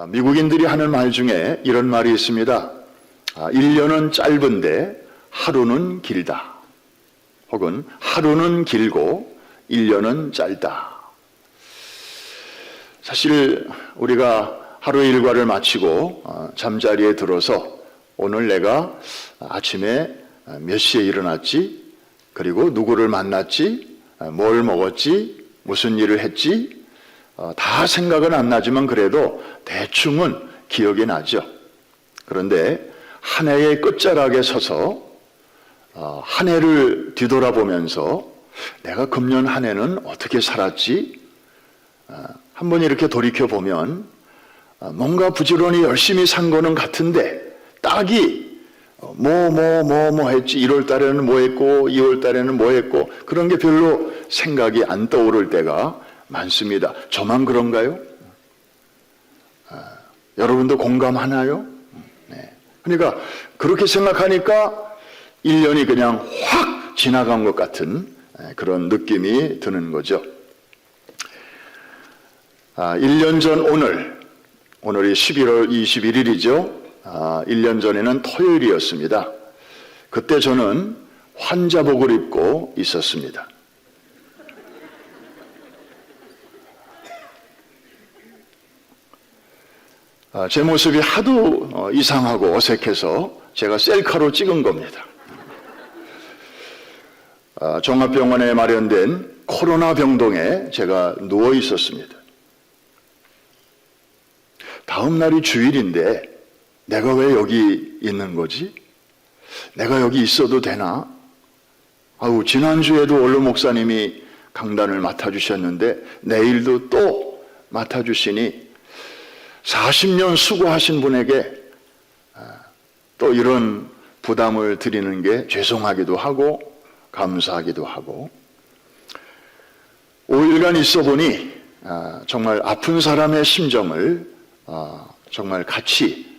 미국인들이 하는 말 중에 이런 말이 있습니다. 1년은 짧은데 하루는 길다. 혹은 하루는 길고 1년은 짧다. 사실 우리가 하루 일과를 마치고 잠자리에 들어서 오늘 내가 아침에 몇 시에 일어났지? 그리고 누구를 만났지? 뭘 먹었지? 무슨 일을 했지? 다 생각은 안 나지만 그래도 대충은 기억이 나죠. 그런데 한 해의 끝자락에 서서 한 해를 뒤돌아보면서 내가 금년 한 해는 어떻게 살았지? 한번 이렇게 돌이켜보면 뭔가 부지런히 열심히 산 거는 같은데 딱이 뭐 했지? 1월 달에는 뭐 했고 2월 달에는 뭐 했고 그런 게 별로 생각이 안 떠오를 때가 많습니다. 저만 그런가요? 여러분도 공감하나요? 네. 그러니까 그렇게 생각하니까 1년이 그냥 확 지나간 것 같은 그런 느낌이 드는 거죠. 1년 전 오늘이 11월 21일이죠. 1년 전에는 토요일이었습니다. 그때 저는 환자복을 입고 있었습니다. 제 모습이 하도 이상하고 어색해서 제가 셀카로 찍은 겁니다. 종합병원에 마련된 코로나 병동에 제가 누워 있었습니다. 다음 날이 주일인데 내가 왜 여기 있는 거지? 내가 여기 있어도 되나? 지난주에도 원로 목사님이 강단을 맡아주셨는데 내일도 또 맡아주시니 40년 수고하신 분에게 또 이런 부담을 드리는 게 죄송하기도 하고 감사하기도 하고 5일간 있어 보니 정말 아픈 사람의 심정을 정말 같이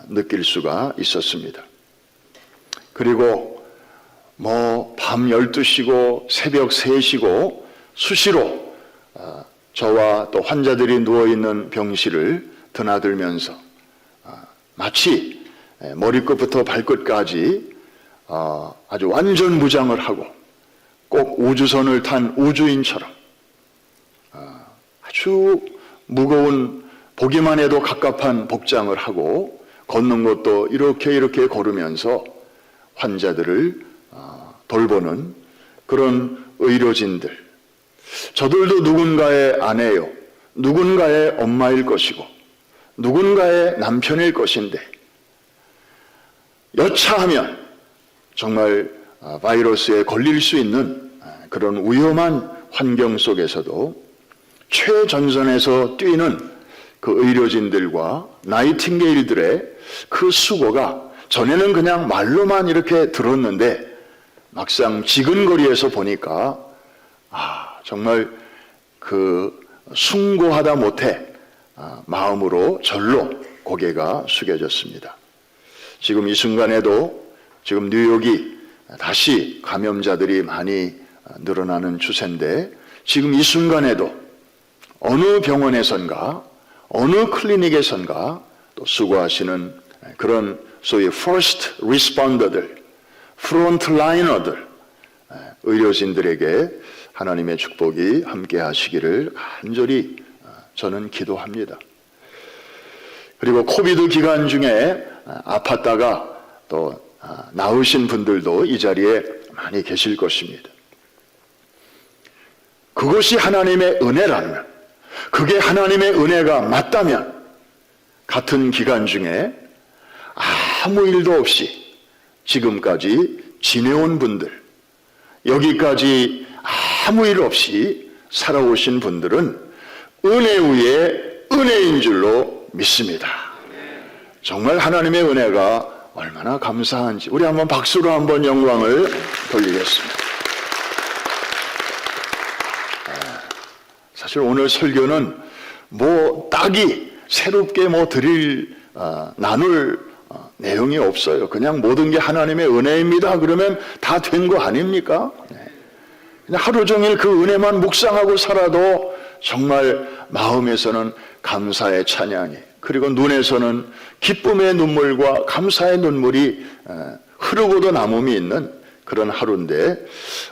느낄 수가 있었습니다. 그리고 밤 12시고 새벽 3시고 수시로 저와 또 환자들이 누워있는 병실을 드나들면서 마치 머리끝부터 발끝까지 아주 완전 무장을 하고 꼭 우주선을 탄 우주인처럼 아주 무거운 보기만 해도 갑갑한 복장을 하고 걷는 것도 이렇게 걸으면서 환자들을 돌보는 그런 의료진들, 저들도 누군가의 아내요, 누군가의 엄마일 것이고 누군가의 남편일 것인데 여차하면 정말 바이러스에 걸릴 수 있는 그런 위험한 환경 속에서도 최전선에서 뛰는 그 의료진들과 나이팅게일들의 그 수고가 전에는 그냥 말로만 이렇게 들었는데 막상 지근거리에서 보니까 정말 그 숭고하다 못해 마음으로 절로 고개가 숙여졌습니다. 지금 이 순간에도 지금 뉴욕이 다시 감염자들이 많이 늘어나는 추세인데 지금 이 순간에도 어느 병원에선가 어느 클리닉에선가 또 수고하시는 그런 소위 first responder들, 프론트라이너들, 의료진들에게 하나님의 축복이 함께 하시기를 간절히 저는 기도합니다. 그리고 코비드 기간 중에 아팠다가 또 나으신 분들도 이 자리에 많이 계실 것입니다. 그것이 하나님의 은혜라면, 그게 하나님의 은혜가 맞다면 같은 기간 중에 아무 일도 없이 지금까지 지내온 분들, 여기까지 아무 일 없이 살아오신 분들은 은혜 위에 은혜인 줄로 믿습니다. 정말 하나님의 은혜가 얼마나 감사한지 우리 한번 박수로 한번 영광을 돌리겠습니다. 사실 오늘 설교는 딱히 새롭게 나눌 내용이 없어요. 그냥 모든 게 하나님의 은혜입니다. 그러면 다 된 거 아닙니까? 그냥 하루 종일 그 은혜만 묵상하고 살아도 정말 마음에서는 감사의 찬양이 그리고 눈에서는 기쁨의 눈물과 감사의 눈물이 흐르고도 남음이 있는 그런 하루인데,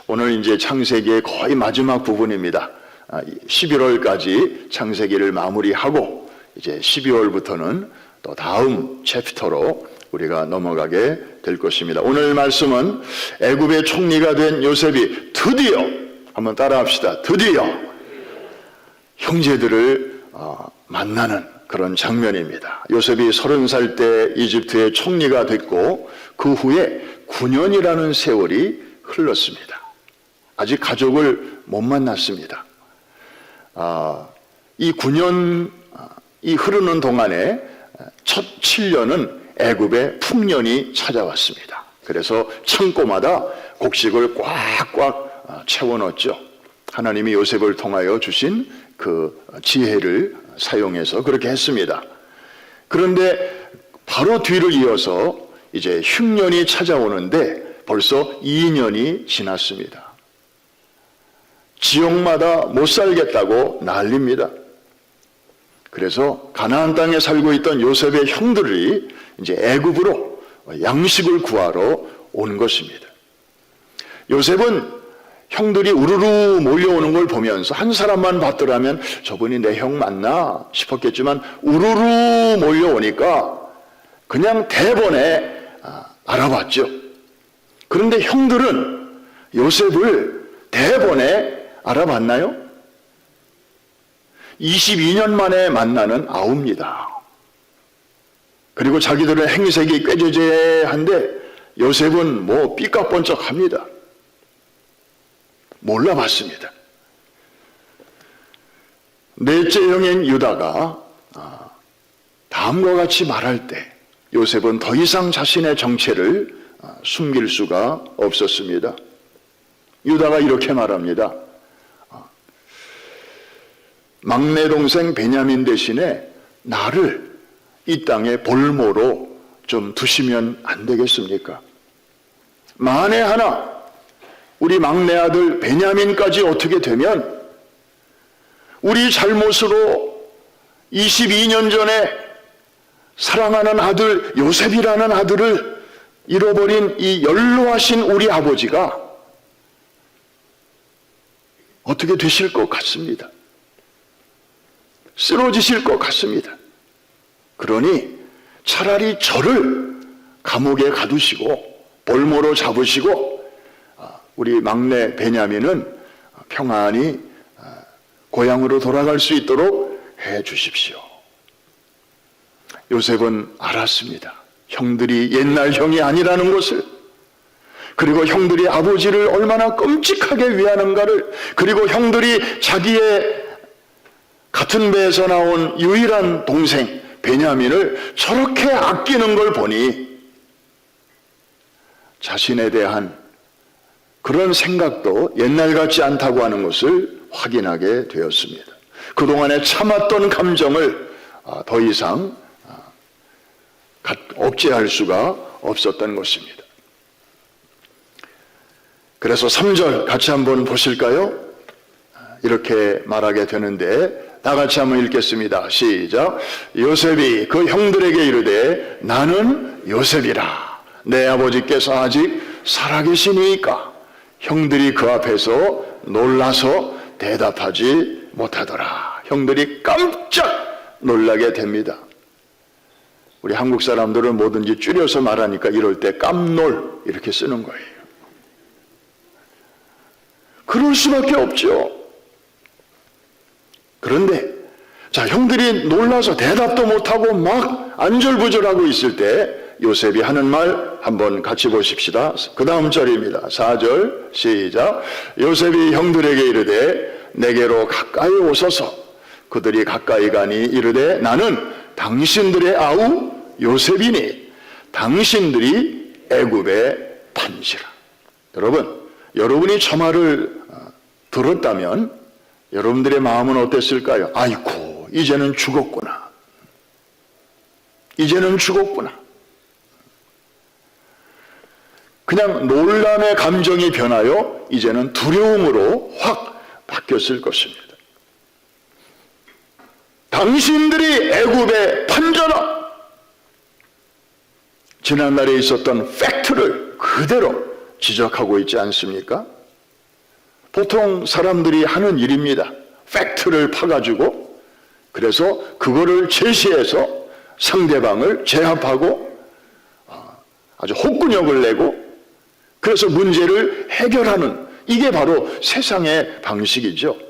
오늘 이제 창세기의 거의 마지막 부분입니다. 11월까지 창세기를 마무리하고 이제 12월부터는 또 다음 챕터로 우리가 넘어가게 될 것입니다. 오늘 말씀은 애굽의 총리가 된 요셉이 드디어, 한번 따라합시다, 드디어 형제들을 만나는 그런 장면입니다. 요셉이 30살 때 이집트의 총리가 됐고 그 후에 9년이라는 세월이 흘렀습니다. 아직 가족을 못 만났습니다. 이 9년이 흐르는 동안에 첫 7년은 애굽의 풍년이 찾아왔습니다. 그래서 창고마다 곡식을 꽉꽉 채워넣었죠. 하나님이 요셉을 통하여 주신 그 지혜를 사용해서 그렇게 했습니다. 그런데 바로 뒤를 이어서 이제 흉년이 찾아오는데 벌써 2년이 지났습니다. 지역마다 못 살겠다고 난립니다. 그래서 가나안 땅에 살고 있던 요셉의 형들이 이제 애굽으로 양식을 구하러 온 것입니다. 요셉은 형들이 우르르 몰려오는 걸 보면서 한 사람만 봤더라면 저분이 내 형 맞나 싶었겠지만 우르르 몰려오니까 그냥 대번에 알아봤죠. 그런데 형들은 요셉을 대번에 알아봤나요? 22년 만에 만나는 아우입니다. 그리고 자기들의 행색이 꾀죄죄한데 요셉은 뭐 삐까뻔쩍합니다. 몰라봤습니다. 넷째 형인 유다가 다음과 같이 말할 때 요셉은 더 이상 자신의 정체를 숨길 수가 없었습니다. 유다가 이렇게 말합니다. 막내 동생 베냐민 대신에 나를 이 땅의 볼모로 좀 두시면 안 되겠습니까? 만에 하나 우리 막내 아들 베냐민까지 어떻게 되면 우리 잘못으로 22년 전에 사랑하는 아들 요셉이라는 아들을 잃어버린 이 연로하신 우리 아버지가 어떻게 되실 것 같습니다. 쓰러지실 것 같습니다. 그러니 차라리 저를 감옥에 가두시고 볼모로 잡으시고 우리 막내 베냐민은 평안히 고향으로 돌아갈 수 있도록 해 주십시오. 요셉은 알았습니다. 형들이 옛날 형이 아니라는 것을, 그리고 형들이 아버지를 얼마나 끔찍하게 위하는가를, 그리고 형들이 자기의 같은 배에서 나온 유일한 동생 베냐민을 저렇게 아끼는 걸 보니 자신에 대한 그런 생각도 옛날 같지 않다고 하는 것을 확인하게 되었습니다. 그동안에 참았던 감정을 더 이상 억제할 수가 없었던 것입니다. 그래서 3절 같이 한번 보실까요? 이렇게 말하게 되는데 다 같이 한번 읽겠습니다. 시작. 요셉이 그 형들에게 이르되 나는 요셉이라. 내 아버지께서 아직 살아계시니까. 형들이 그 앞에서 놀라서 대답하지 못하더라. 형들이 깜짝 놀라게 됩니다. 우리 한국 사람들은 뭐든지 줄여서 말하니까 이럴 때 깜놀 이렇게 쓰는 거예요. 그럴 수밖에 없죠. 그런데 자, 형들이 놀라서 대답도 못하고 막 안절부절하고 있을 때 요셉이 하는 말 한번 같이 보십시다. 그 다음 절입니다. 4절 시작. 요셉이 형들에게 이르되 내게로 가까이 오소서. 그들이 가까이 가니 이르되 나는 당신들의 아우 요셉이니 당신들이 애굽의 판지라. 여러분, 여러분이 저 말을 들었다면 여러분들의 마음은 어땠을까요? 아이고, 이제는 죽었구나. 이제는 죽었구나. 그냥 놀람의 감정이 변하여 이제는 두려움으로 확 바뀌었을 것입니다. 당신들이 애굽의 판전아. 지난날에 있었던 팩트를 그대로 지적하고 있지 않습니까? 보통 사람들이 하는 일입니다. 팩트를 파가지고 그래서 그거를 제시해서 상대방을 제압하고 아주 혹군역을 내고 그래서 문제를 해결하는, 이게 바로 세상의 방식이죠.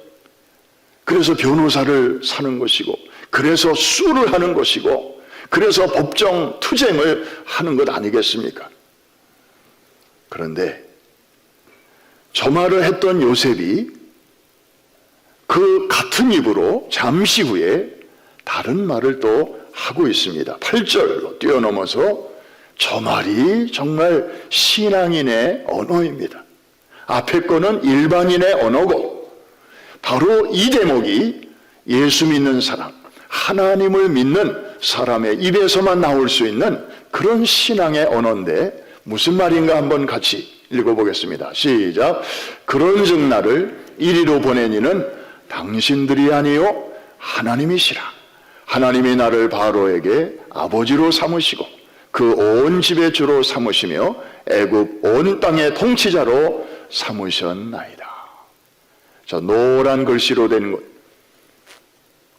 그래서 변호사를 사는 것이고, 그래서 수를 하는 것이고, 그래서 법정 투쟁을 하는 것 아니겠습니까? 그런데 저 말을 했던 요셉이 그 같은 입으로 잠시 후에 다른 말을 또 하고 있습니다. 8절로 뛰어넘어서 저 말이 정말 신앙인의 언어입니다. 앞에 거는 일반인의 언어고, 바로 이 대목이 예수 믿는 사람, 하나님을 믿는 사람의 입에서만 나올 수 있는 그런 신앙의 언어인데 무슨 말인가 한번 같이 읽어보겠습니다. 시작. 그런즉 나를 이리로 보낸 이는 당신들이 아니요 하나님이시라. 하나님이 나를 바로에게 아버지로 삼으시고 그 온 집의 주로 삼으시며 애굽 온 땅의 통치자로 삼으셨나이다. 자, 노란 글씨로 된 것,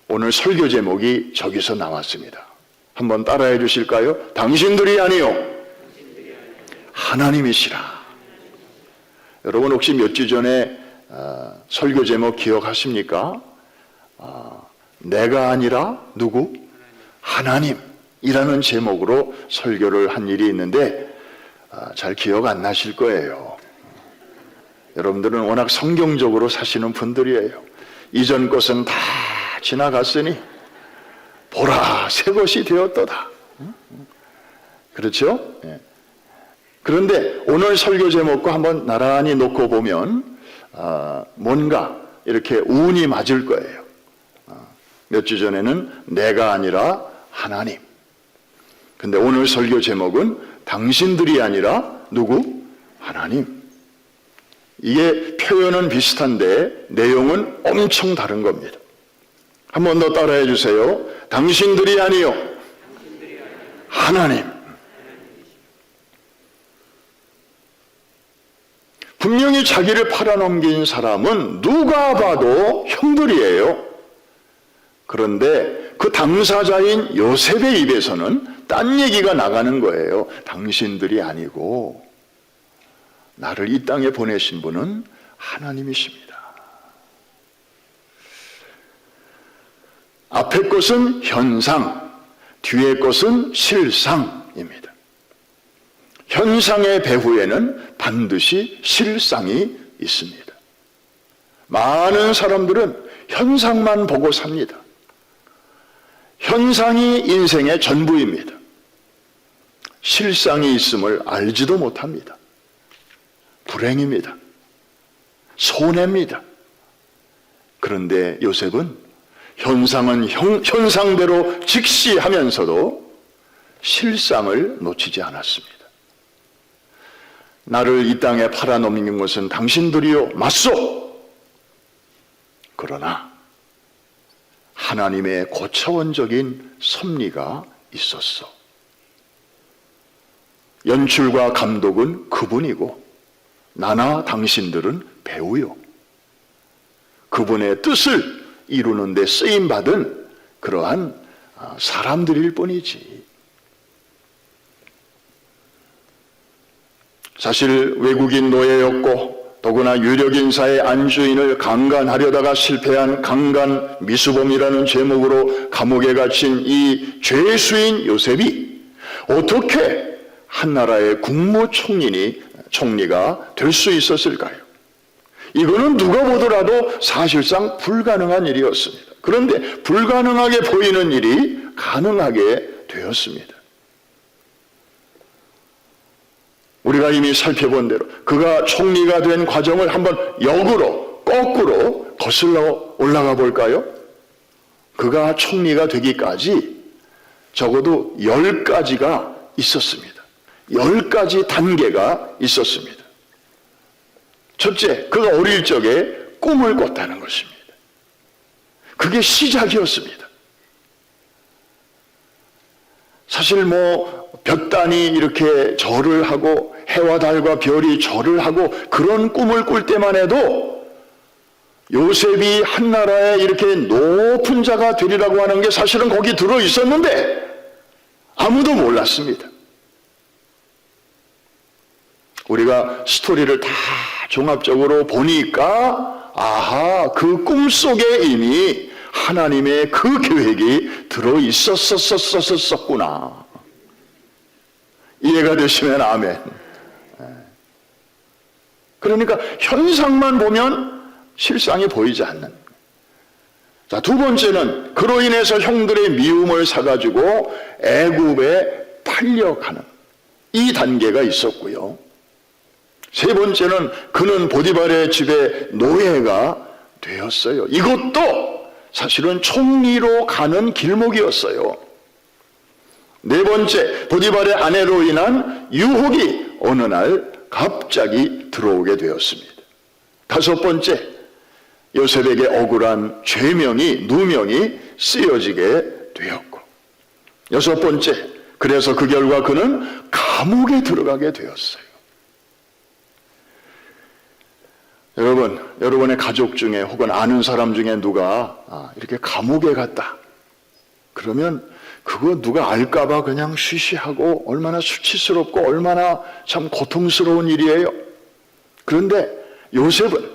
오늘 설교 제목이 저기서 나왔습니다. 한번 따라해 주실까요? 당신들이 아니요 하나님이시라. 여러분 혹시 몇 주 전에 설교 제목 기억하십니까? 내가 아니라 누구? 하나님이라는 제목으로 설교를 한 일이 있는데 잘 기억 안 나실 거예요. 여러분들은 워낙 성경적으로 사시는 분들이에요. 이전 것은 다 지나갔으니 보라 새 것이 되었도다. 그렇죠? 그런데 오늘 설교 제목과 한번 나란히 놓고 보면 뭔가 이렇게 운이 맞을 거예요. 몇 주 전에는 내가 아니라 하나님. 근데 오늘 설교 제목은 당신들이 아니라 누구? 하나님. 이게 표현은 비슷한데 내용은 엄청 다른 겁니다. 한 번 더 따라해 주세요. 당신들이 아니요 하나님. 분명히 자기를 팔아넘긴 사람은 누가 봐도 형들이에요. 그런데 그 당사자인 요셉의 입에서는 딴 얘기가 나가는 거예요. 당신들이 아니고 나를 이 땅에 보내신 분은 하나님이십니다. 앞에 것은 현상, 뒤에 것은 실상입니다. 현상의 배후에는 반드시 실상이 있습니다. 많은 사람들은 현상만 보고 삽니다. 현상이 인생의 전부입니다. 실상이 있음을 알지도 못합니다. 불행입니다. 손해입니다. 그런데 요셉은 현상은 현상대로 직시하면서도 실상을 놓치지 않았습니다. 나를 이 땅에 팔아넘긴 것은 당신들이요 맞소. 그러나 하나님의 고차원적인 섭리가 있었어. 연출과 감독은 그분이고 나나 당신들은 배우요. 그분의 뜻을 이루는 데 쓰임받은 그러한 사람들일 뿐이지. 사실 외국인 노예였고 더구나 유력인사의 안주인을 강간하려다가 실패한 강간 미수범이라는 제목으로 감옥에 갇힌 이 죄수인 요셉이 어떻게 한나라의 국무총리가 될 수 있었을까요? 이거는 누가 보더라도 사실상 불가능한 일이었습니다. 그런데 불가능하게 보이는 일이 가능하게 되었습니다. 우리가 이미 살펴본 대로 그가 총리가 된 과정을 한번 역으로 거꾸로 거슬러 올라가 볼까요? 그가 총리가 되기까지 적어도 10가지가 있었습니다. 10가지 단계가 있었습니다. 첫째, 그가 어릴 적에 꿈을 꿨다는 것입니다. 그게 시작이었습니다. 사실 볕단이 이렇게 절을 하고 해와 달과 별이 절을 하고 그런 꿈을 꿀 때만 해도 요셉이 한 나라에 이렇게 높은 자가 되리라고 하는 게 사실은 거기 들어 있었는데 아무도 몰랐습니다. 우리가 스토리를 다 종합적으로 보니까 아하, 그 꿈속에 이미 하나님의 그 계획이 들어 있었구나. 이해가 되시면 아멘. 그러니까 현상만 보면 실상이 보이지 않는. 자, 두 번째는 그로 인해서 형들의 미움을 사가지고 애굽에 팔려가는 이 단계가 있었고요. 세 번째는 그는 보디발의 집에 노예가 되었어요. 이것도 사실은 총리로 가는 길목이었어요. 네 번째, 보디발의 아내로 인한 유혹이 어느 날 갑자기 들어오게 되었습니다. 다섯 번째, 요셉에게 억울한 죄명이 누명이 쓰여지게 되었고, 여섯 번째, 그래서 그 결과 그는 감옥에 들어가게 되었어요. 여러분의 가족 중에 혹은 아는 사람 중에 누가 이렇게 감옥에 갔다. 그러면 그거 누가 알까봐 그냥 쉬쉬하고 얼마나 수치스럽고 얼마나 참 고통스러운 일이에요. 그런데 요셉은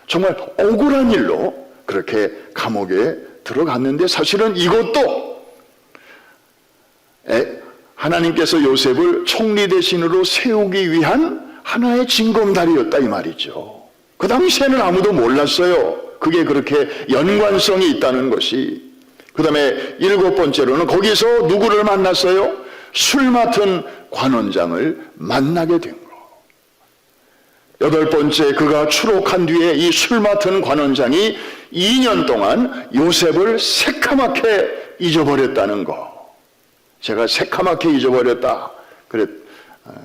정말 억울한 일로 그렇게 감옥에 들어갔는데 사실은 이것도 하나님께서 요셉을 총리 대신으로 세우기 위한 하나의 징검다리였다 이 말이죠. 그 당시에는 아무도 몰랐어요. 그게 그렇게 연관성이 있다는 것이. 그 다음에 일곱 번째로는 거기서 누구를 만났어요? 술 맡은 관원장을 만나게 된 거. 여덟 번째, 그가 추록한 뒤에 이 술 맡은 관원장이 2년 동안 요셉을 새카맣게 잊어버렸다는 거. 제가 새카맣게 잊어버렸다.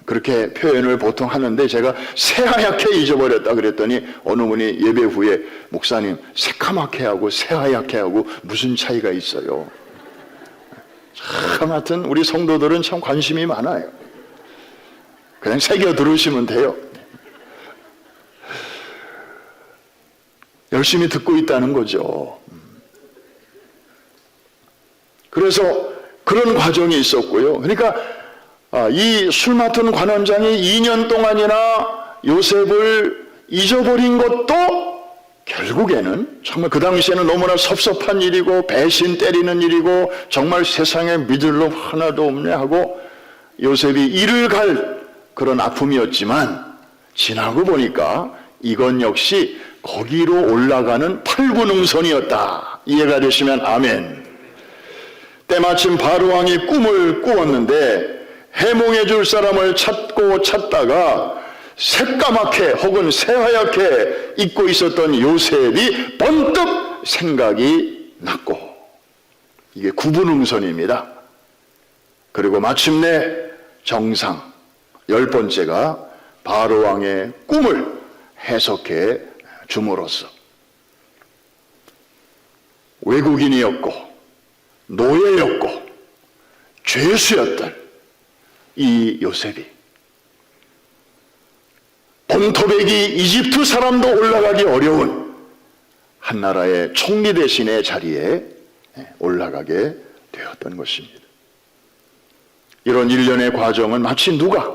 그렇게 표현을 보통 하는데 제가 새하얗게 잊어버렸다 그랬더니 어느 분이 예배 후에 목사님 새카맣게 하고 새하얗게 하고 무슨 차이가 있어요? 참 하여튼 우리 성도들은 참 관심이 많아요. 그냥 새겨 들으시면 돼요. 열심히 듣고 있다는 거죠. 그래서 그런 과정이 있었고요. 그러니까 이 술 맡은 관원장이 2년 동안이나 요셉을 잊어버린 것도 결국에는 정말 그 당시에는 너무나 섭섭한 일이고 배신 때리는 일이고 정말 세상에 믿을 놈 하나도 없네 하고 요셉이 이를 갈 그런 아픔이었지만 지나고 보니까 이건 역시 거기로 올라가는 8분 응선이었다. 이해가 되시면 아멘. 때마침 바로왕이 꿈을 꾸었는데 해몽해 줄 사람을 찾다가 새까맣게 혹은 새하얗게 입고 있었던 요셉이 번뜩 생각이 났고, 이게 구분응선입니다. 그리고 마침내 정상 10번째가 바로왕의 꿈을 해석해 줌으로써 외국인이었고 노예였고 죄수였던 이 요셉이 본토백이 이집트 사람도 올라가기 어려운 한 나라의 총리 대신의 자리에 올라가게 되었던 것입니다. 이런 일련의 과정은 마치 누가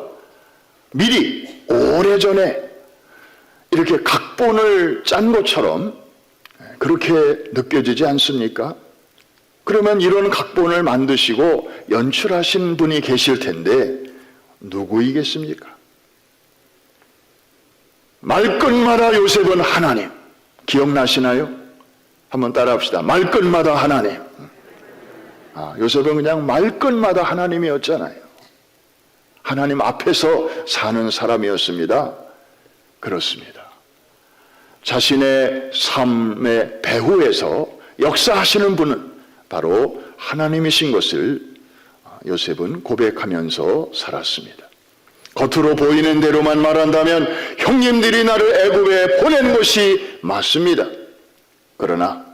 미리 오래전에 이렇게 각본을 짠 것처럼 그렇게 느껴지지 않습니까? 그러면 이런 각본을 만드시고 연출하신 분이 계실 텐데 누구이겠습니까? 말끝마다 요셉은 하나님. 기억나시나요? 한번 따라합시다. 말끝마다 하나님. 요셉은 그냥 말끝마다 하나님이었잖아요. 하나님 앞에서 사는 사람이었습니다. 그렇습니다. 자신의 삶의 배후에서 역사하시는 분은 바로 하나님이신 것을 요셉은 고백하면서 살았습니다. 겉으로 보이는 대로만 말한다면 형님들이 나를 애굽에 보낸 것이 맞습니다. 그러나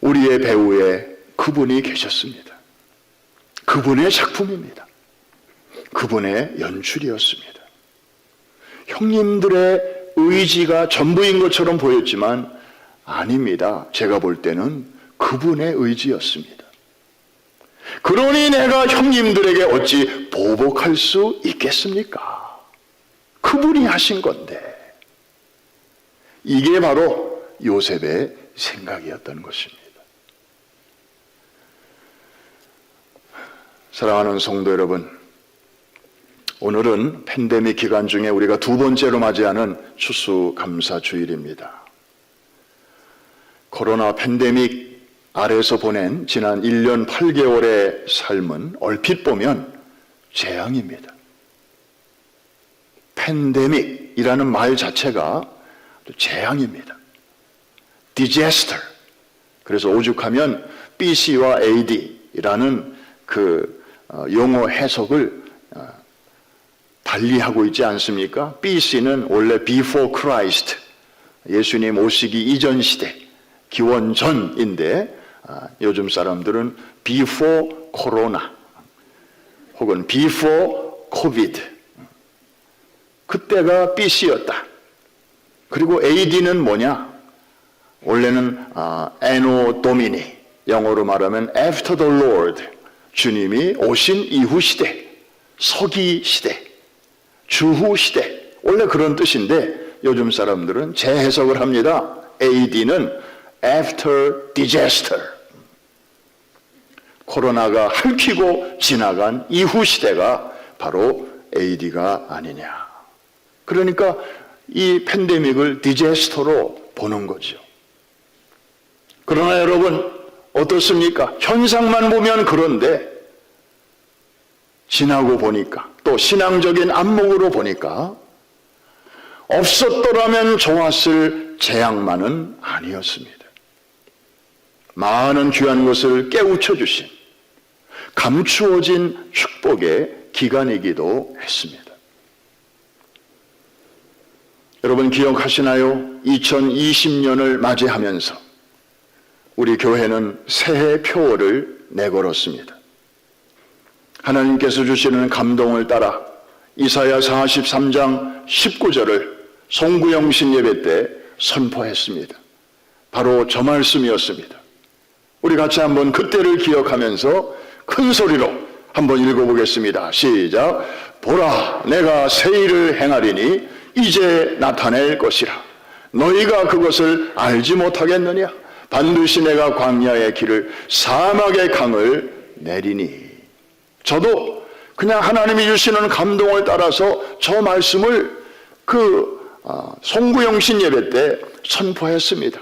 우리의 배후에 그분이 계셨습니다. 그분의 작품입니다. 그분의 연출이었습니다. 형님들의 의지가 전부인 것처럼 보였지만 아닙니다. 제가 볼 때는 그분의 의지였습니다. 그러니 내가 형님들에게 어찌 보복할 수 있겠습니까? 그분이 하신 건데. 이게 바로 요셉의 생각이었던 것입니다. 사랑하는 성도 여러분, 오늘은 팬데믹 기간 중에 우리가 두 번째로 맞이하는 추수감사주일입니다. 코로나 팬데믹 아래서 보낸 지난 1년 8개월의 삶은 얼핏 보면 재앙입니다. 팬데믹이라는 말 자체가 재앙입니다. disaster. 그래서 오죽하면 BC와 AD라는 그 용어 해석을 달리하고 있지 않습니까? BC는 원래 before Christ, 예수님 오시기 이전 시대, 기원 전인데 요즘 사람들은 before Corona 혹은 before COVID, 그때가 BC였다. 그리고 AD는 뭐냐? 원래는 Anno Domini, 영어로 말하면 After the Lord, 주님이 오신 이후 시대, 서기 시대, 주후 시대, 원래 그런 뜻인데 요즘 사람들은 재해석을 합니다. AD는 After Disaster, 코로나가 핥히고 지나간 이후 시대가 바로 AD가 아니냐. 그러니까 이 팬데믹을 디제스터로 보는 거죠. 그러나 여러분 어떻습니까? 현상만 보면 그런데 지나고 보니까, 또 신앙적인 안목으로 보니까 없었더라면 좋았을 재앙만은 아니었습니다. 많은 귀한 것을 깨우쳐 주신 감추어진 축복의 기간이기도 했습니다. 여러분 기억하시나요? 2020년을 맞이하면서 우리 교회는 새해 표어를 내걸었습니다. 하나님께서 주시는 감동을 따라 이사야 43장 19절을 송구영신 예배 때 선포했습니다. 바로 저 말씀이었습니다. 우리 같이 한번 그때를 기억하면서 큰 소리로 한번 읽어보겠습니다. 시작. 보라, 내가 새 일을 행하리니 이제 나타낼 것이라. 너희가 그것을 알지 못하겠느냐? 반드시 내가 광야의 길을, 사막의 강을 내리니. 저도 그냥 하나님이 주시는 감동을 따라서 저 말씀을 송구영신 예배 때 선포했습니다.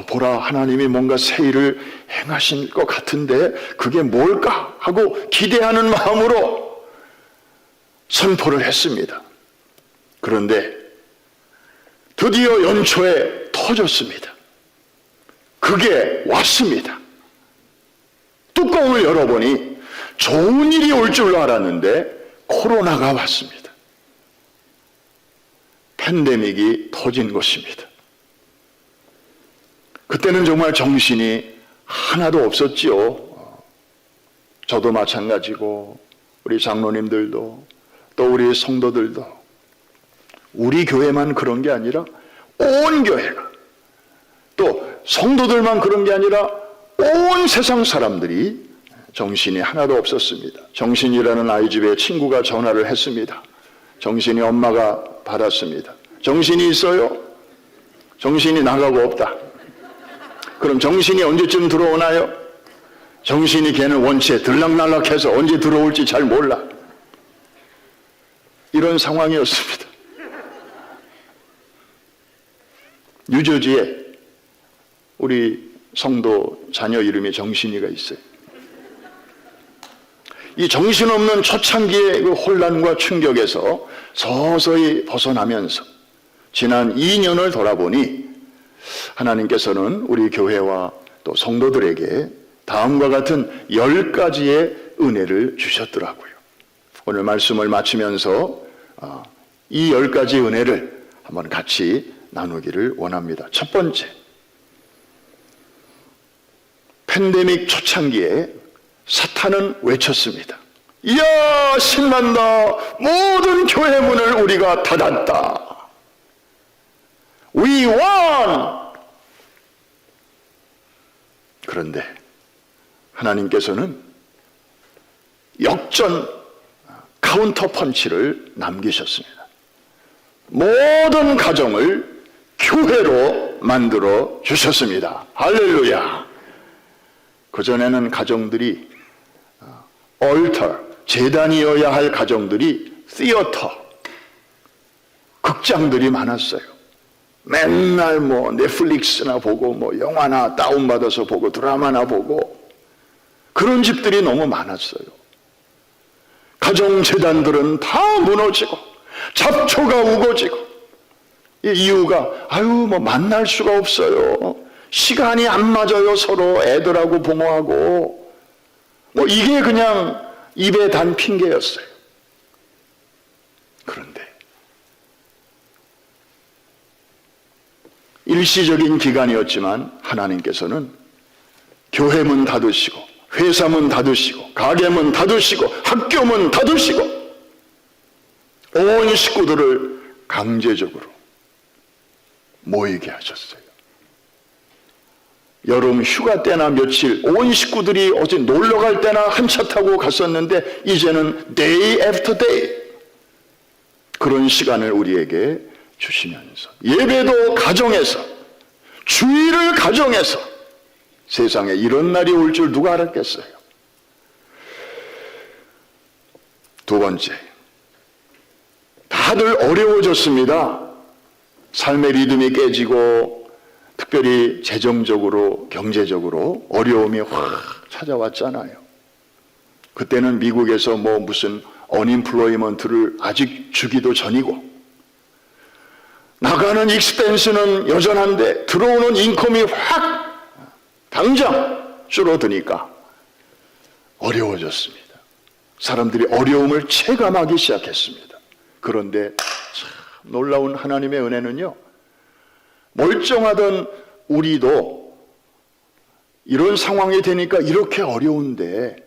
보라, 하나님이 뭔가 새 일을 행하신 것 같은데 그게 뭘까 하고 기대하는 마음으로 선포를 했습니다. 그런데 드디어 연초에 터졌습니다. 그게 왔습니다. 뚜껑을 열어보니 좋은 일이 올 줄 알았는데 코로나가 왔습니다. 팬데믹이 터진 것입니다. 그때는 정말 정신이 하나도 없었지요. 저도 마찬가지고 우리 장로님들도 또 우리 성도들도, 우리 교회만 그런 게 아니라 온 교회가, 또 성도들만 그런 게 아니라 온 세상 사람들이 정신이 하나도 없었습니다. 정신이라는 아이 집에 친구가 전화를 했습니다. 정신이 엄마가 받았습니다. 정신이 있어요? 정신이 나가고 없다. 그럼 정신이 언제쯤 들어오나요? 정신이 걔는 원체 들락날락해서 언제 들어올지 잘 몰라. 이런 상황이었습니다. 뉴저지에 우리 성도 자녀 이름이 정신이가 있어요. 이 정신없는 초창기의 그 혼란과 충격에서 서서히 벗어나면서 지난 2년을 돌아보니 하나님께서는 우리 교회와 또 성도들에게 다음과 같은 10가지의 은혜를 주셨더라고요. 오늘 말씀을 마치면서 이 10가지 은혜를 한번 같이 나누기를 원합니다. 첫 번째, 팬데믹 초창기에 사탄은 외쳤습니다. 이야, 신난다. 모든 교회 문을 우리가 닫았다. We won! 그런데 하나님께서는 역전 카운터 펀치를 남기셨습니다. 모든 가정을 교회로 만들어 주셨습니다. 할렐루야. 그전에는 가정들이 altar, 제단이어야 할 가정들이 theater, 극장들이 많았어요. 맨날 뭐 넷플릭스나 보고 뭐 영화나 다운받아서 보고 드라마나 보고 그런 집들이 너무 많았어요. 가정재단들은 다 무너지고 잡초가 우거지고, 이 이유가 뭐 만날 수가 없어요. 시간이 안 맞아요. 서로 애들하고 부모하고. 뭐 이게 그냥 입에 단 핑계였어요. 그런데 일시적인 기간이었지만 하나님께서는 교회 문 닫으시고 회사 문 닫으시고 가게 문 닫으시고 학교 문 닫으시고 온 식구들을 강제적으로 모이게 하셨어요. 여름 휴가 때나 며칠 온 식구들이 어디 놀러 갈 때나 한 차 타고 갔었는데 이제는 day after day 그런 시간을 우리에게 주시면서 예배도 가정에서, 주일을 가정에서, 세상에 이런 날이 올 줄 누가 알았겠어요. 두 번째, 다들 어려워졌습니다. 삶의 리듬이 깨지고 특별히 재정적으로 경제적으로 어려움이 확 찾아왔잖아요. 그때는 미국에서 뭐 무슨 언임플로이먼트를 아직 주기도 전이고 나가는 익스펜스는 여전한데 들어오는 인컴이 확 당장 줄어드니까 어려워졌습니다. 사람들이 어려움을 체감하기 시작했습니다. 그런데 참 놀라운 하나님의 은혜는요, 멀쩡하던 우리도 이런 상황이 되니까 이렇게 어려운데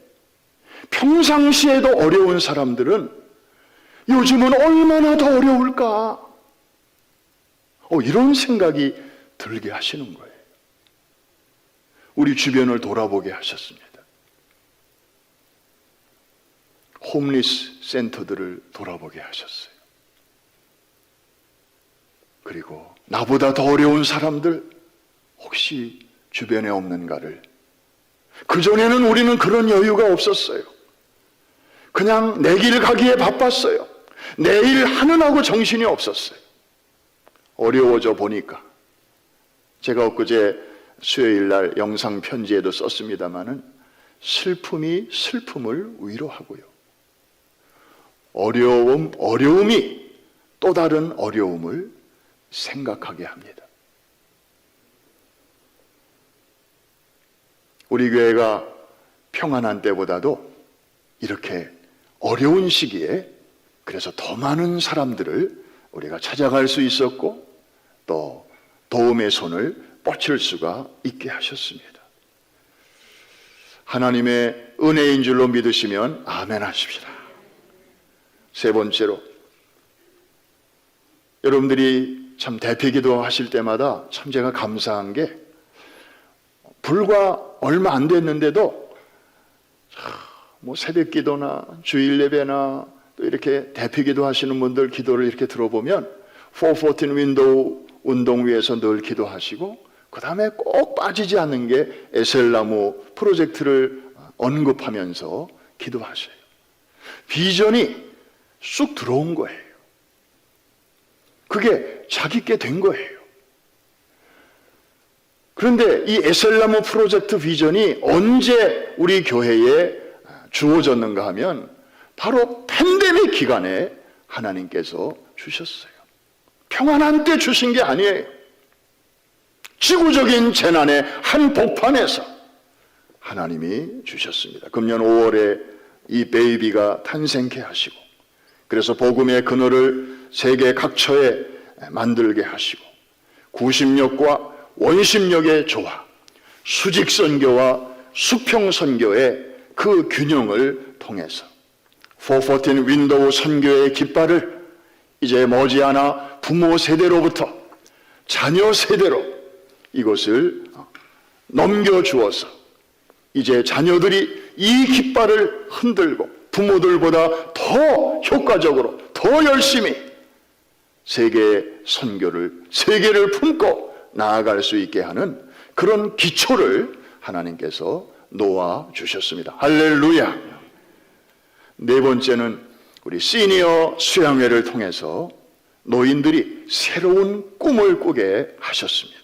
평상시에도 어려운 사람들은 요즘은 얼마나 더 어려울까? 이런 생각이 들게 하시는 거예요. 우리 주변을 돌아보게 하셨습니다. 홈리스 센터들을 돌아보게 하셨어요. 그리고 나보다 더 어려운 사람들 혹시 주변에 없는가를. 그전에는 우리는 그런 여유가 없었어요. 그냥 내 길 가기에 바빴어요. 내일 하느라고 정신이 없었어요. 어려워져 보니까 제가 엊그제 수요일 날 영상 편지에도 썼습니다마는 슬픔이 슬픔을 위로하고요. 어려움이 또 다른 어려움을 생각하게 합니다. 우리 교회가 평안한 때보다도 이렇게 어려운 시기에 그래서 더 많은 사람들을 우리가 찾아갈 수 있었고 또 도움의 손을 뻗칠 수가 있게 하셨습니다. 하나님의 은혜인 줄로 믿으시면 아멘 하십시다. 세 번째로, 여러분들이 참 대피기도 하실 때마다 참 제가 감사한 게 불과 얼마 안 됐는데도 뭐 새벽기도나 주일 예배나 또 이렇게 대피기도 하시는 분들 기도를 이렇게 들어보면 414 윈도우 운동 위에서 늘 기도하시고 그 다음에 꼭 빠지지 않는 게 에셀나무 프로젝트를 언급하면서 기도하셔요. 비전이 쑥 들어온 거예요. 그게 자기께 된 거예요. 그런데 이 에셀나무 프로젝트 비전이 언제 우리 교회에 주어졌는가 하면 바로 팬데믹 기간에 하나님께서 주셨어요. 평안한 때 주신 게 아니에요. 지구적인 재난의 한복판에서 하나님이 주셨습니다. 금년 5월에 이 베이비가 탄생케 하시고 그래서 복음의 그늘을 세계 각처에 만들게 하시고 구심력과 원심력의 조화, 수직선교와 수평 선교의 그 균형을 통해서 414 윈도우 선교의 깃발을 이제 머지않아 부모 세대로부터 자녀 세대로 이것을 넘겨주어서 이제 자녀들이 이 깃발을 흔들고 부모들보다 더 효과적으로 더 열심히 세계를 품고 나아갈 수 있게 하는 그런 기초를 하나님께서 놓아 주셨습니다. 할렐루야. 네 번째는 우리 시니어 수양회를 통해서 노인들이 새로운 꿈을 꾸게 하셨습니다.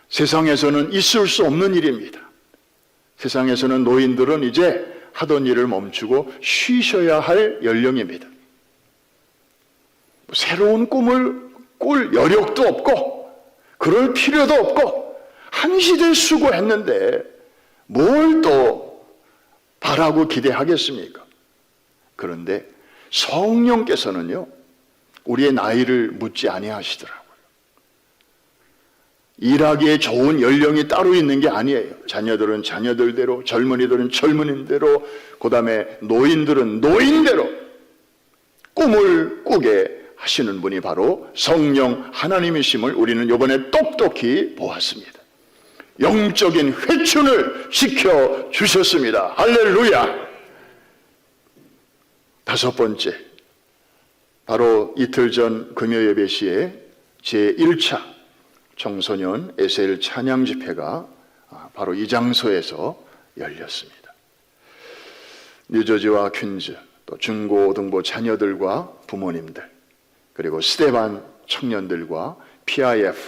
세상에서는 있을 수 없는 일입니다. 세상에서는 노인들은 이제 하던 일을 멈추고 쉬셔야 할 연령입니다. 새로운 꿈을 꿀 여력도 없고 그럴 필요도 없고 한 시대 수고했는데 뭘 또 바라고 기대하겠습니까? 그런데 성령께서는요, 우리의 나이를 묻지 아니하시더라고요. 일하기에 좋은 연령이 따로 있는 게 아니에요. 자녀들은 자녀들대로, 젊은이들은 젊은이대로, 그 다음에 노인들은 노인대로 꿈을 꾸게 하시는 분이 바로 성령 하나님이심을 우리는 이번에 똑똑히 보았습니다. 영적인 회춘을 시켜 주셨습니다. 할렐루야. 다섯 번째, 바로 이틀 전 금요 예배 시에 제1차 청소년 SL 찬양 집회가 바로 이 장소에서 열렸습니다. 뉴저지와 퀸즈, 또 중고등부 자녀들과 부모님들, 그리고 스테반 청년들과 PIF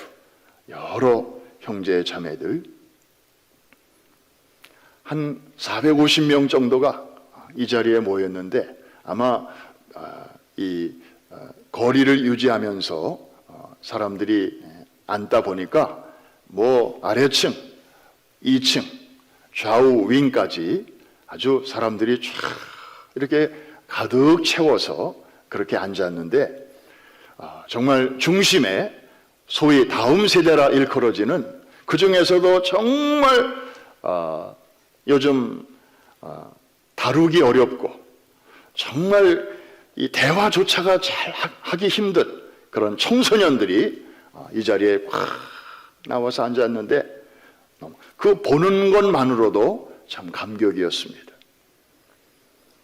여러 형제 자매들 한 450명 정도가 이 자리에 모였는데 아마 이 거리를 유지하면서 사람들이 앉다 보니까 뭐 아래층, 2층, 좌우 윙까지 아주 사람들이 쫙 이렇게 가득 채워서 그렇게 앉았는데 정말 중심에 소위 다음 세대라 일컬어지는 그 중에서도 정말 요즘 다루기 어렵고 정말 이 대화조차가 잘 하기 힘든 그런 청소년들이 이 자리에 확 나와서 앉았는데 그 보는 것만으로도 참 감격이었습니다.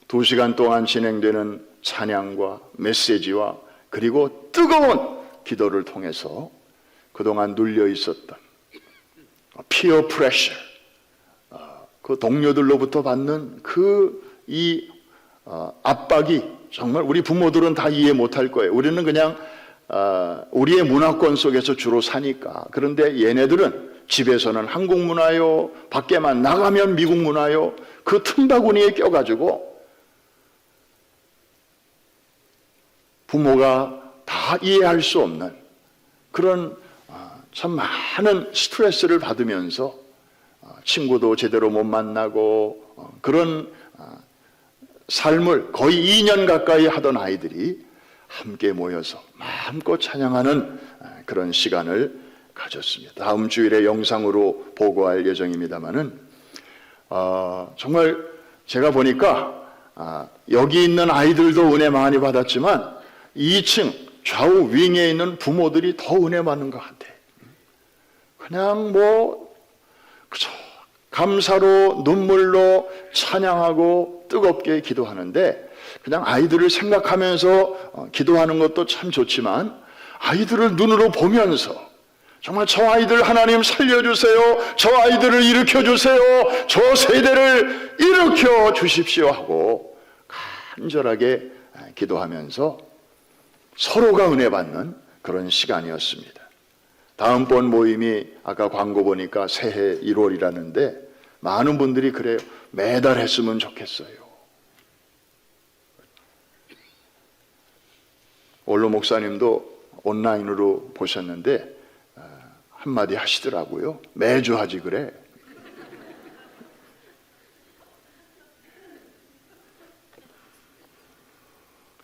2시간 동안 진행되는 찬양과 메시지와 그리고 뜨거운 기도를 통해서 그동안 눌려 있었던 피어 프레셔, 그 동료들로부터 받는 이 압박이 정말 우리 부모들은 다 이해 못할 거예요. 우리는 그냥 우리의 문화권 속에서 주로 사니까. 그런데 얘네들은 집에서는 한국 문화요, 밖에만 나가면 미국 문화요, 그 틈바구니에 껴가지고 부모가 다 이해할 수 없는 그런 참 많은 스트레스를 받으면서 친구도 제대로 못 만나고 그런 삶을 거의 2년 가까이 하던 아이들이 함께 모여서 마음껏 찬양하는 그런 시간을 가졌습니다. 다음 주일에 영상으로 보고할 예정입니다만은 정말 제가 보니까 여기 있는 아이들도 은혜 많이 받았지만 2층 좌우 윙에 있는 부모들이 더 은혜 받는 것 같아요. 그냥 그저 감사로 눈물로 찬양하고 뜨겁게 기도하는데 그냥 아이들을 생각하면서 기도하는 것도 참 좋지만 아이들을 눈으로 보면서 정말 저 아이들 하나님 살려주세요, 저 아이들을 일으켜주세요, 저 세대를 일으켜 주십시오 하고 간절하게 기도하면서 서로가 은혜 받는 그런 시간이었습니다. 다음번 모임이 아까 광고 보니까 새해 1월이라는데 많은 분들이 그래요. 매달 했으면 좋겠어요. 원로 목사님도 온라인으로 보셨는데 한마디 하시더라고요. 매주 하지 그래.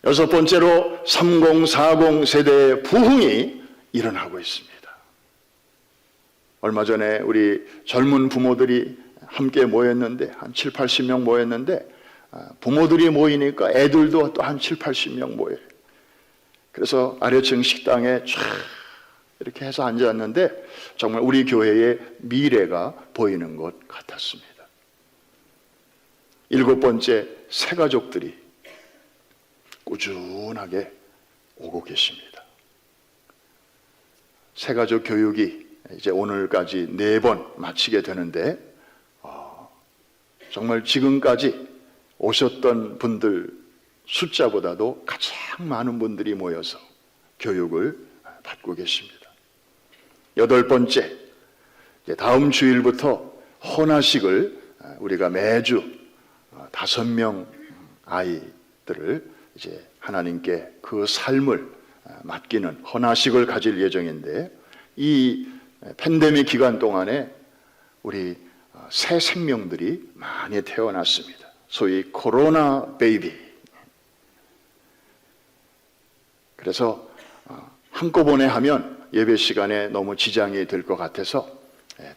여섯 번째로 3040 세대의 부흥이 일어나고 있습니다. 얼마 전에 우리 젊은 부모들이 함께 모였는데 한 7, 80명 모였는데 부모들이 모이니까 애들도 또 한 7, 80명 모여요. 그래서 아래층 식당에 쫙 이렇게 해서 앉았는데 정말 우리 교회의 미래가 보이는 것 같았습니다. 7번째, 새가족들이 꾸준하게 오고 계십니다. 새가족 교육이 이제 오늘까지 4번 마치게 되는데 정말 지금까지 오셨던 분들 숫자보다도 가장 많은 분들이 모여서 교육을 받고 계십니다. 8번째, 다음 주일부터 헌화식을 우리가 매주 5명 아이들을 이제 하나님께 그 삶을 맡기는 헌화식을 가질 예정인데, 이 팬데믹 기간 동안에 우리 새 생명들이 많이 태어났습니다. 소위 코로나 베이비. 그래서 한꺼번에 하면 예배 시간에 너무 지장이 될 것 같아서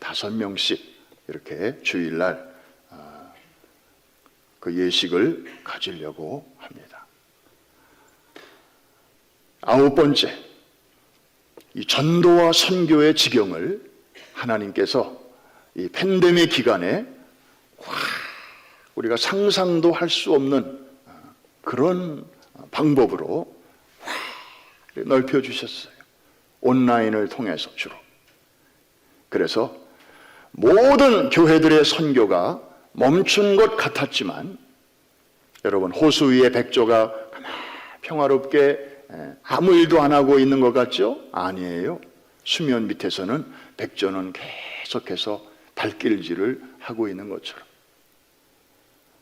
5명씩 이렇게 주일날 그 예식을 가지려고 합니다. 9번째, 이 전도와 선교의 지경을 하나님께서 이 팬데믹 기간에 우리가 상상도 할 수 없는 그런 방법으로 넓혀주셨어요. 온라인을 통해서 주로. 그래서 모든 교회들의 선교가 멈춘 것 같았지만, 여러분, 호수 위에 백조가 평화롭게 아무 일도 안 하고 있는 것 같죠? 아니에요. 수면 밑에서는 백조는 계속해서 발길질을 하고 있는 것처럼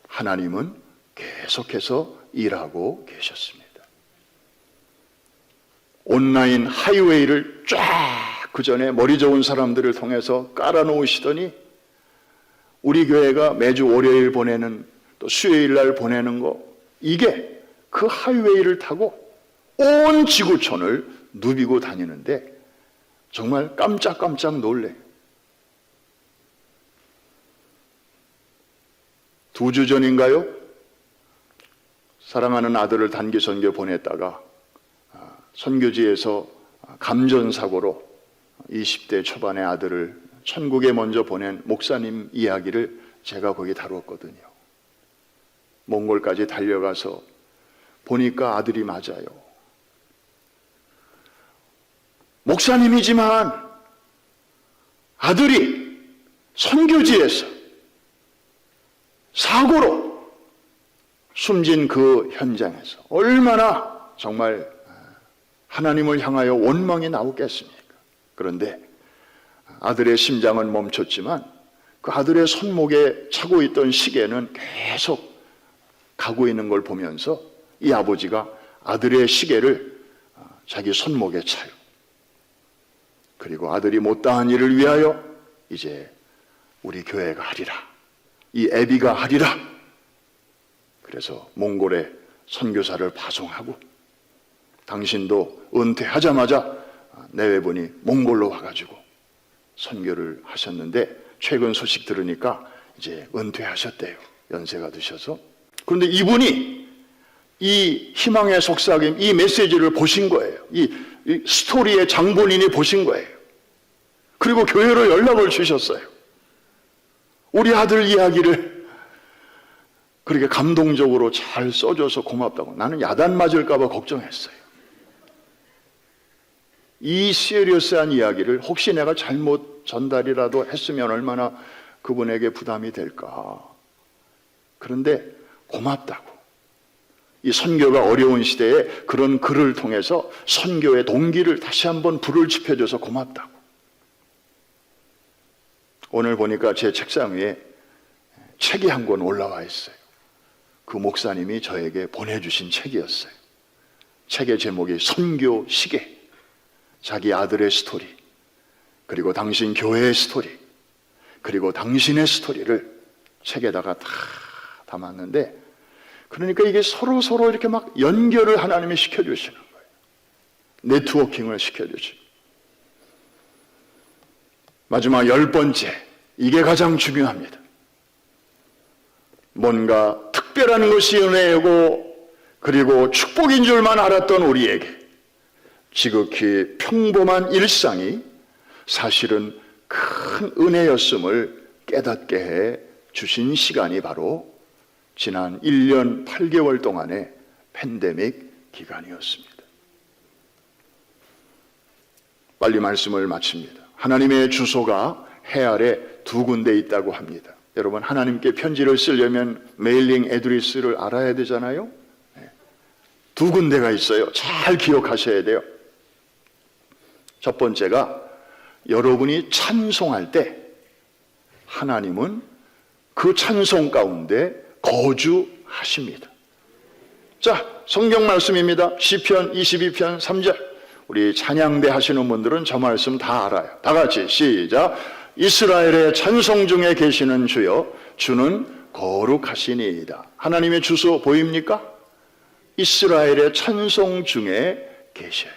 하나님은 계속해서 일하고 계셨습니다. 온라인 하이웨이를 쫙 그 전에 머리 좋은 사람들을 통해서 깔아놓으시더니 우리 교회가 매주 월요일 보내는, 또 수요일 날 보내는 거, 이게 그 하이웨이를 타고 온 지구촌을 누비고 다니는데 정말 깜짝깜짝 놀래요. 2주 전인가요? 사랑하는 아들을 단기 선교 보냈다가 선교지에서 감전사고로 20대 초반의 아들을 천국에 먼저 보낸 목사님 이야기를 제가 거기 다뤘거든요. 몽골까지 달려가서 보니까 아들이 맞아요. 목사님이지만 아들이 선교지에서 사고로 숨진 그 현장에서 얼마나 정말 하나님을 향하여 원망이 나오겠습니까? 그런데 아들의 심장은 멈췄지만 그 아들의 손목에 차고 있던 시계는 계속 가고 있는 걸 보면서 이 아버지가 아들의 시계를 자기 손목에 차요. 그리고 아들이 못다한 일을 위하여 이제 우리 교회가 하리라, 이 애비가 하리라. 그래서 몽골에 선교사를 파송하고, 당신도 은퇴하자마자 내외분이 몽골로 와가지고 선교를 하셨는데 최근 소식 들으니까 이제 은퇴하셨대요. 연세가 드셔서. 그런데 이분이 이 희망의 속삭임, 이 메시지를 보신 거예요. 이 스토리의 장본인이 보신 거예요. 그리고 교회로 연락을 주셨어요. 우리 아들 이야기를 그렇게 감동적으로 잘 써줘서 고맙다고. 나는 야단 맞을까 봐 걱정했어요. 이 시리어스한 이야기를 혹시 내가 잘못 전달이라도 했으면 얼마나 그분에게 부담이 될까. 그런데 고맙다고. 이 선교가 어려운 시대에 그런 글을 통해서 선교의 동기를 다시 한번 불을 지펴줘서 고맙다고. 오늘 보니까 제 책상 위에 책이 한 권 올라와 있어요. 그 목사님이 저에게 보내주신 책이었어요. 책의 제목이 선교 시계. 자기 아들의 스토리, 그리고 당신 교회의 스토리, 그리고 당신의 스토리를 책에다가 다 담았는데, 그러니까 이게 서로 이렇게 막 연결을 하나님이 시켜주시는 거예요. 네트워킹을 시켜주시고. 마지막 10번째, 이게 가장 중요합니다. 뭔가 특별한 것이 은혜고 그리고 축복인 줄만 알았던 우리에게 지극히 평범한 일상이 사실은 큰 은혜였음을 깨닫게 해 주신 시간이 바로 지난 1년 8개월 동안의 팬데믹 기간이었습니다. 빨리 말씀을 마칩니다. 하나님의 주소가 해 아래 2군데 있다고 합니다. 여러분, 하나님께 편지를 쓰려면 메일링 애드레스를 알아야 되잖아요. 2군데가 있어요. 잘 기억하셔야 돼요. 첫 번째가 여러분이 찬송할 때 하나님은 그 찬송 가운데 거주하십니다. 자, 성경 말씀입니다. 시편 22편 3절. 우리 찬양대 하시는 분들은 저 말씀 다 알아요. 다 같이 시작. 이스라엘의 찬송 중에 계시는 주여, 주는 거룩하시니이다. 하나님의 주소 보입니까? 이스라엘의 찬송 중에 계셔요.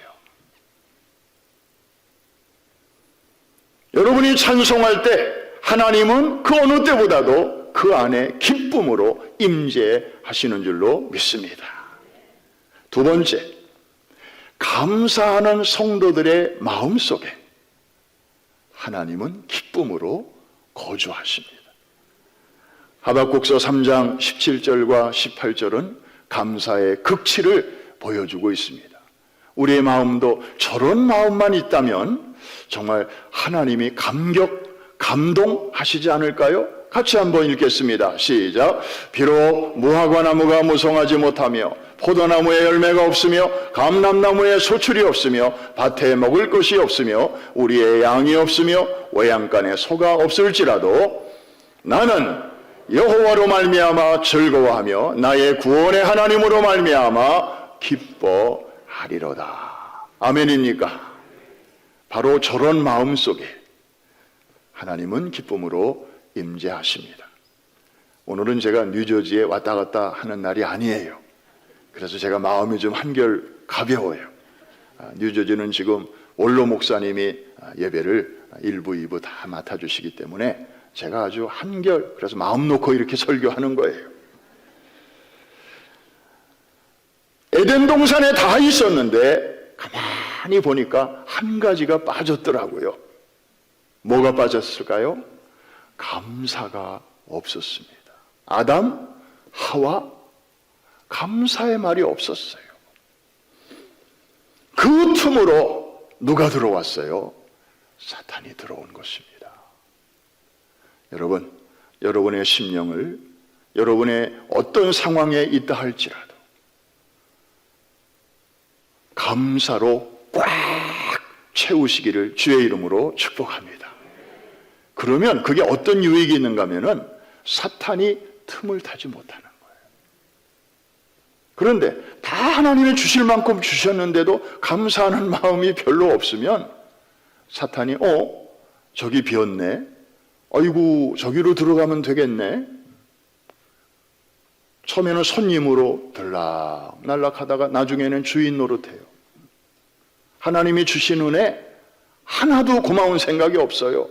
여러분이 찬송할 때 하나님은 그 어느 때보다도 그 안에 기쁨으로 임재하시는 줄로 믿습니다. 두 번째, 감사하는 성도들의 마음속에 하나님은 기쁨으로 거주하십니다. 하박국서 3장 17절과 18절은 감사의 극치를 보여주고 있습니다. 우리의 마음도 저런 마음만 있다면 정말 하나님이 감동하시지 않을까요? 같이 한번 읽겠습니다. 시작. 비록 무화과 나무가 무성하지 못하며 포도나무에 열매가 없으며 감람나무에 소출이 없으며 밭에 먹을 것이 없으며 우리의 양이 없으며 외양간에 소가 없을지라도 나는 여호와로 말미암아 즐거워하며 나의 구원의 하나님으로 말미암아 기뻐하리로다. 아멘입니까? 바로 저런 마음 속에 하나님은 기쁨으로 임재하십니다. 오늘은 제가 뉴저지에 왔다 갔다 하는 날이 아니에요. 그래서 제가 마음이 좀 한결 가벼워요. 뉴저지는 지금 원로 목사님이 예배를 1부, 2부 다 맡아주시기 때문에 제가 아주 한결, 그래서 마음 놓고 이렇게 설교하는 거예요. 에덴 동산에 다 있었는데 가만히 보니까 한 가지가 빠졌더라고요. 뭐가 빠졌을까요? 감사가 없었습니다. 아담, 하와, 감사의 말이 없었어요. 그 틈으로 누가 들어왔어요? 사탄이 들어온 것입니다. 여러분, 여러분의 심령을 여러분의 어떤 상황에 있다 할지라도 감사로 꽉 채우시기를 주의 이름으로 축복합니다. 그러면 그게 어떤 유익이 있는가 하면은 사탄이 틈을 타지 못하는 거예요. 그런데 다 하나님이 주실 만큼 주셨는데도 감사하는 마음이 별로 없으면 사탄이 저기 비었네, 아이고 저기로 들어가면 되겠네, 처음에는 손님으로 들락날락 하다가 나중에는 주인 노릇해요. 하나님이 주신 은혜 하나도 고마운 생각이 없어요.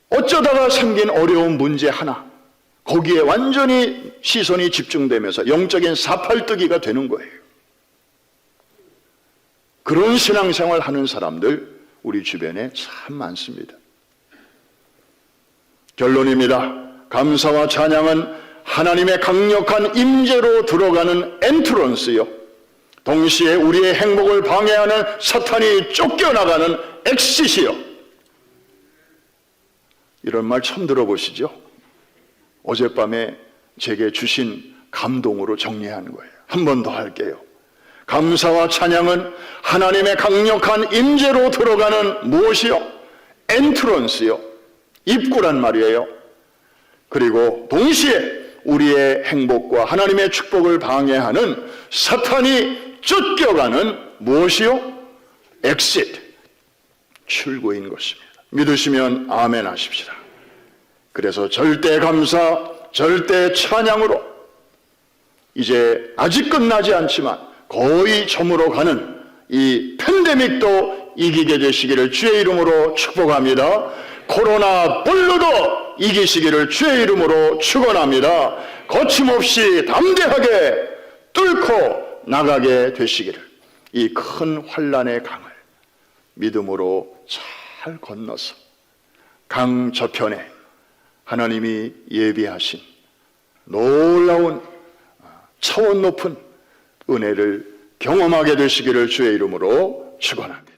어쩌다가 생긴 어려운 문제 하나, 거기에 완전히 시선이 집중되면서 영적인 사팔뜨기가 되는 거예요. 그런 신앙생활 하는 사람들 우리 주변에 참 많습니다. 결론입니다. 감사와 찬양은 하나님의 강력한 임재로 들어가는 엔트런스요, 동시에 우리의 행복을 방해하는 사탄이 쫓겨나가는 엑시트요. 이런 말 처음 들어보시죠? 어젯밤에 제게 주신 감동으로 정리하는 거예요. 한 번 더 할게요. 감사와 찬양은 하나님의 강력한 임재로 들어가는 무엇이요? 엔트런스요, 입구란 말이에요. 그리고 동시에 우리의 행복과 하나님의 축복을 방해하는 사탄이 쫓겨가는 무엇이요? 엑시트, 출구인 것입니다. 믿으시면 아멘 하십시다. 그래서 절대 감사, 절대 찬양으로 이제 아직 끝나지 않지만 거의 저물어 가는 이 팬데믹도 이기게 되시기를 주의 이름으로 축복합니다. 코로나 블루도 이기시기를 주의 이름으로 축원합니다. 거침없이 담대하게 뚫고 나가게 되시기를, 이 큰 환난의 강을 믿음으로 잘 건너서 강 저편에 하나님이 예비하신 놀라운 차원 높은 은혜를 경험하게 되시기를 주의 이름으로 축원합니다.